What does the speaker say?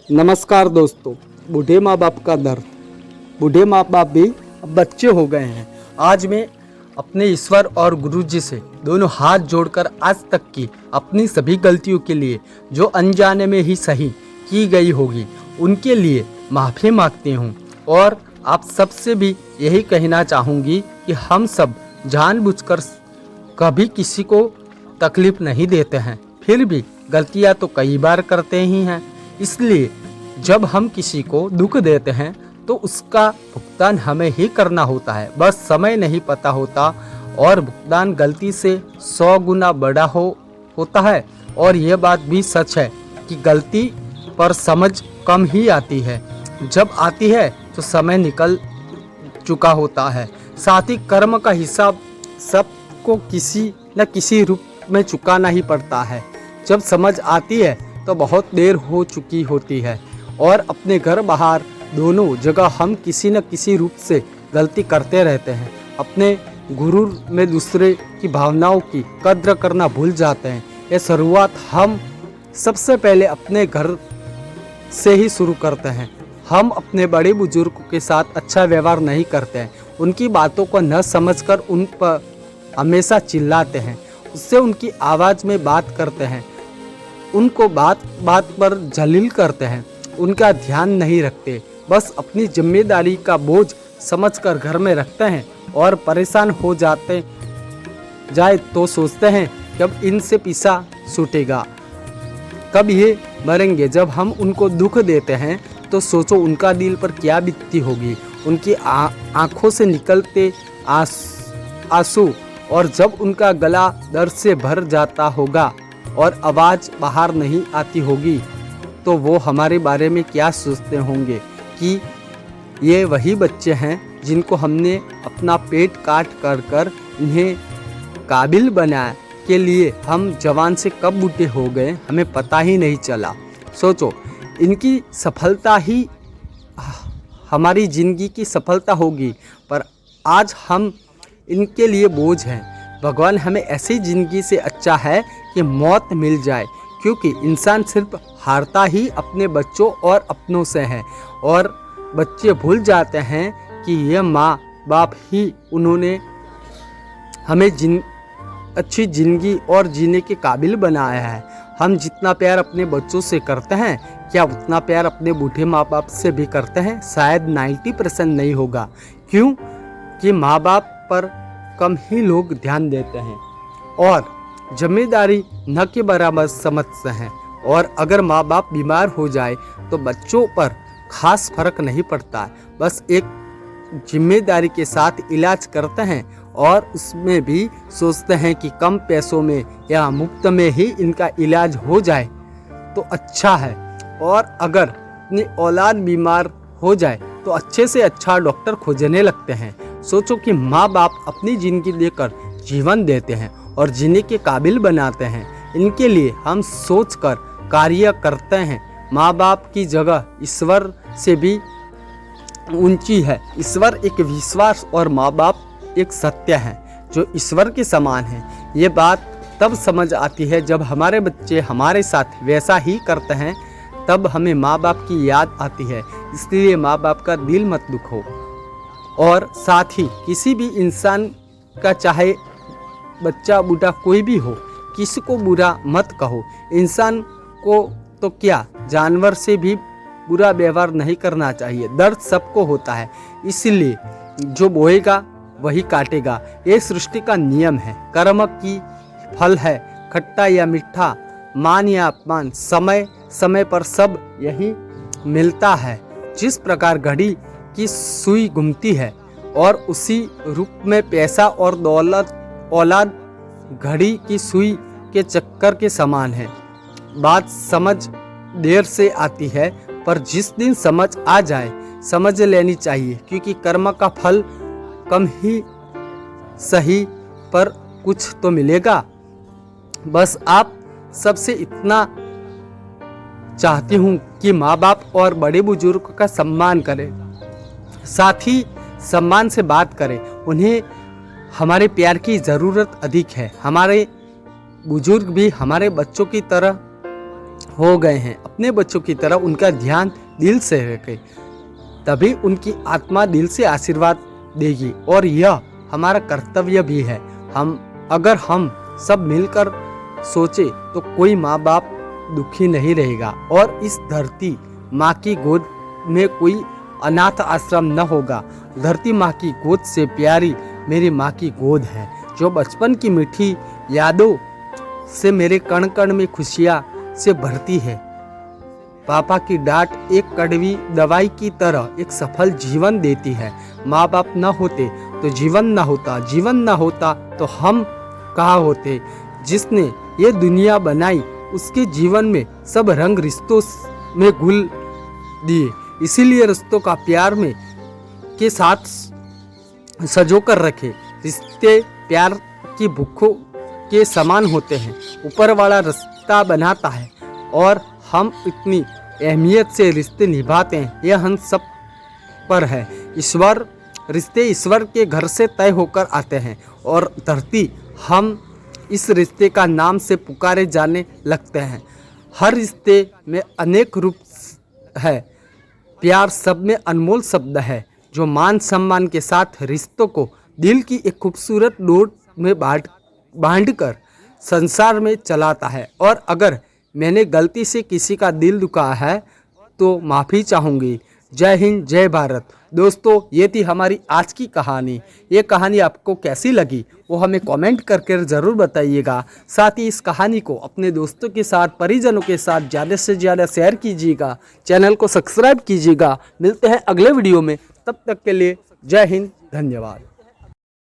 नमस्कार दोस्तों। बूढ़े माँ बाप का दर्द। बूढ़े माँ बाप भी अब बच्चे हो गए हैं। आज मैं अपने ईश्वर और गुरुजी से दोनों हाथ जोड़कर आज तक की अपनी सभी गलतियों के लिए जो अनजाने में ही सही की गई होगी उनके लिए माफ़ी मांगती हूँ। और आप सबसे भी यही कहना चाहूँगी कि हम सब जानबूझकर कभी किसी को तकलीफ नहीं देते हैं, फिर भी गलतियाँ तो कई बार करते ही हैं। इसलिए जब हम किसी को दुख देते हैं तो उसका भुगतान हमें ही करना होता है, बस समय नहीं पता होता। और भुगतान गलती से 100 गुना बड़ा होता है। और यह बात भी सच है कि गलती पर समझ कम ही आती है, जब आती है तो समय निकल चुका होता है। साथ ही कर्म का हिसाब सबको किसी न किसी रूप में चुकाना ही पड़ता है। जब समझ आती है तो बहुत देर हो चुकी होती है। और अपने घर बाहर दोनों जगह हम किसी न किसी रूप से गलती करते रहते हैं। अपने गुरूर में दूसरे की भावनाओं की कद्र करना भूल जाते हैं। ये शुरुआत हम सबसे पहले अपने घर से ही शुरू करते हैं। हम अपने बड़े बुजुर्गों के साथ अच्छा व्यवहार नहीं करते हैं, उनकी बातों को न समझकर उन पर हमेशा चिल्लाते हैं, उससे उनकी आवाज़ में बात करते हैं, उनको बात बात पर जलील करते हैं, उनका ध्यान नहीं रखते, बस अपनी जिम्मेदारी का बोझ समझकर घर में रखते हैं। और परेशान हो जाते जाए तो सोचते हैं कब इनसे पीछा छूटेगा, कब ये मरेंगे। जब हम उनको दुख देते हैं तो सोचो उनका दिल पर क्या बीतती होगी, उनकी आँखों से निकलते आंसू, और जब उनका गला दर्द से भर जाता होगा और आवाज़ बाहर नहीं आती होगी, तो वो हमारे बारे में क्या सोचते होंगे कि ये वही बच्चे हैं जिनको हमने अपना पेट काट कर इन्हें काबिल बनाया के लिए हम जवान से कब बूढ़े हो गए हमें पता ही नहीं चला। सोचो इनकी सफलता ही हमारी ज़िंदगी की सफलता होगी, पर आज हम इनके लिए बोझ हैं। भगवान हमें ऐसी ज़िंदगी से अच्छा है कि मौत मिल जाए, क्योंकि इंसान सिर्फ हारता ही अपने बच्चों और अपनों से है। और बच्चे भूल जाते हैं कि यह माँ बाप ही उन्होंने हमें अच्छी ज़िंदगी और जीने के काबिल बनाया है। हम जितना प्यार अपने बच्चों से करते हैं, क्या उतना प्यार अपने बूढ़े माँ बाप से भी करते हैं? शायद 90% नहीं होगा। क्यों कि माँ बाप पर कम ही लोग ध्यान देते हैं और जिम्मेदारी न के बराबर समझते हैं। और अगर माँ बाप बीमार हो जाए तो बच्चों पर खास फर्क नहीं पड़ता, बस एक जिम्मेदारी के साथ इलाज करते हैं और उसमें भी सोचते हैं कि कम पैसों में या मुफ्त में ही इनका इलाज हो जाए तो अच्छा है। और अगर अपनी औलाद बीमार हो जाए तो अच्छे से अच्छा डॉक्टर खोजने लगते हैं। सोचो कि माँ बाप अपनी ज़िंदगी देकर जीवन देते हैं और जीने के काबिल बनाते हैं। इनके लिए हम सोचकर कार्य करते हैं। माँ बाप की जगह ईश्वर से भी ऊंची है। ईश्वर एक विश्वास और माँ बाप एक सत्य है जो ईश्वर के समान है। ये बात तब समझ आती है जब हमारे बच्चे हमारे साथ वैसा ही करते हैं, तब हमें माँ बाप की याद आती है। इसलिए माँ बाप का दिल मत दुखो। और साथ ही किसी भी इंसान का, चाहे बच्चा बूढ़ा कोई भी हो, किसी को बुरा मत कहो। इंसान को तो क्या, जानवर से भी बुरा व्यवहार नहीं करना चाहिए। दर्द सबको होता है, इसलिए जो बोएगा वही काटेगा। ये सृष्टि का नियम है। कर्म की फल है खट्टा या मीठा, मान या अपमान, समय समय पर सब यही मिलता है। जिस प्रकार घड़ी की सुई घूमती है और उसी रूप में पैसा और दौलत औलाद घड़ी की सुई के चक्कर के समान है। बात समझ देर से आती है, पर जिस दिन समझ आ जाए समझ लेनी चाहिए, क्योंकि कर्म का फल कम ही सही पर कुछ तो मिलेगा। बस आप सबसे इतना चाहती हूँ कि माँ बाप और बड़े बुजुर्ग का सम्मान करें, साथ ही सम्मान से बात करें। उन्हें हमारे प्यार की ज़रूरत अधिक है। हमारे बुजुर्ग भी हमारे बच्चों की तरह हो गए हैं, अपने बच्चों की तरह उनका ध्यान दिल से रखें, तभी उनकी आत्मा दिल से आशीर्वाद देगी। और यह हमारा कर्तव्य भी है। अगर हम सब मिलकर सोचे तो कोई माँ बाप दुखी नहीं रहेगा और इस धरती माँ की गोद में कोई अनाथ आश्रम न होगा। धरती माँ की गोद से प्यारी मेरी माँ की गोद है, जो बचपन की मीठी यादों से मेरे कण कण में खुशियाँ से भरती है। पापा की डांट एक कड़वी दवाई की तरह एक सफल जीवन देती है। माँ बाप न होते तो जीवन न होता, जीवन न होता तो हम कहाँ होते। जिसने ये दुनिया बनाई उसके जीवन में सब रंग रिश्तों में घुल दिए, इसीलिए रिश्तों का प्यार में के साथ सजो कर रखे। रिश्ते प्यार की भूखों के समान होते हैं, ऊपर वाला रिश्ता बनाता है और हम इतनी अहमियत से रिश्ते निभाते हैं, यह हम सब पर है। रिश्ते ईश्वर के घर से तय होकर आते हैं और धरती हम इस रिश्ते का नाम से पुकारे जाने लगते हैं। हर रिश्ते में अनेक रूप है, प्यार सब में अनमोल शब्द है, जो मान सम्मान के साथ रिश्तों को दिल की एक खूबसूरत डोर में बांधकर संसार में चलाता है। और अगर मैंने गलती से किसी का दिल दुखाया है तो माफ़ी चाहूँगी। जय हिंद, जय भारत। दोस्तों, ये थी हमारी आज की कहानी। ये कहानी आपको कैसी लगी वो हमें कमेंट करके ज़रूर बताइएगा। साथ ही इस कहानी को अपने दोस्तों के साथ, परिजनों के साथ ज़्यादा से ज़्यादा शेयर कीजिएगा। चैनल को सब्सक्राइब कीजिएगा। मिलते हैं अगले वीडियो में, तब तक के लिए जय हिंद, धन्यवाद।